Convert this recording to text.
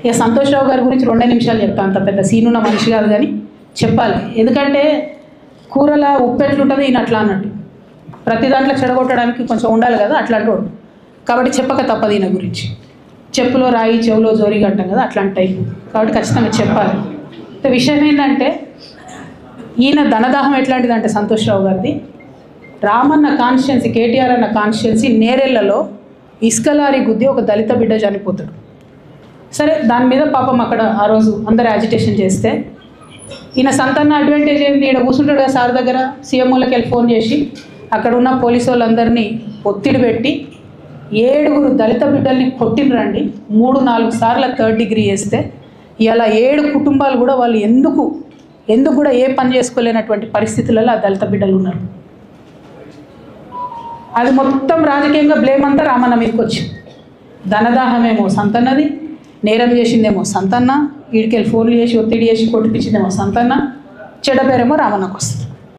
ఇక సంతోష్ రావు గారి గురించి 2 నిమిషాలు చెప్తాను, అంత పెద్ద సీనున్న మనిషి కాదు కానీ చెప్పాలి. ఎందుకంటే కూరల ఉప్పు ఎట్లుంటుంది ఈయన అట్లా అన్నట్టు, ప్రతి దాంట్లో చెడగొట్టడానికి కొంచెం ఉండాలి కదా అట్లాంటి వాడు. కాబట్టి చెప్పక తప్పదు ఈయన గురించి. చెప్పులో రాయి చెవులో జోరిగా అంటాం కదా అట్లాంటి టైపు, కాబట్టి ఖచ్చితంగా చెప్పాలి. విషయం ఏంటంటే ఈయన ధనదాహం ఎట్లాంటిదంటే సంతోష్ రావు గారిది, రామన్న కాన్స్టిట్యున్సీ కేటీఆర్ అన్న కాన్స్టిట్యున్సీ నేరెళ్లలో ఇసుకలారి గుద్ది ఒక దళిత బిడ్డ చనిపోతాడు. సరే దాని మీద పాపం అక్కడ ఆ రోజు అందరు యాజిటేషన్ చేస్తే ఈయన సంతాన అడ్వాంటేజ్ ఏంది, ఈయన కూర్చుంటాడు కదా సార్ దగ్గర, సీఎంఓలకి వెళ్ళి ఫోన్ చేసి అక్కడ ఉన్న పోలీసు వాళ్ళందరినీ ఒత్తిడి పెట్టి 7 దళిత బిడ్డల్ని కొట్టినరండి. 3-4 సార్లు 3rd డిగ్రీ చేస్తే ఇలా 7 కుటుంబాలు కూడా వాళ్ళు ఎందుకు కూడా ఏ పని చేసుకోలేనటువంటి పరిస్థితులలో ఆ దళిత బిడ్డలు ఉన్నారు. అది మొత్తం రాజకీయంగా బ్లేమ్ అంతా రామన్న మీదకి వచ్చి, ధనదాహమేమో సంతన్నది, నేరం చేసిందేమో సంతన్న, వీడికెళ్ళి ఫోన్లు చేసి ఒత్తిడి చేసి కొట్టిపించిందేమో సంతన్న, చెడ్డ పేరేమో రామన్నకు వస్తుంది.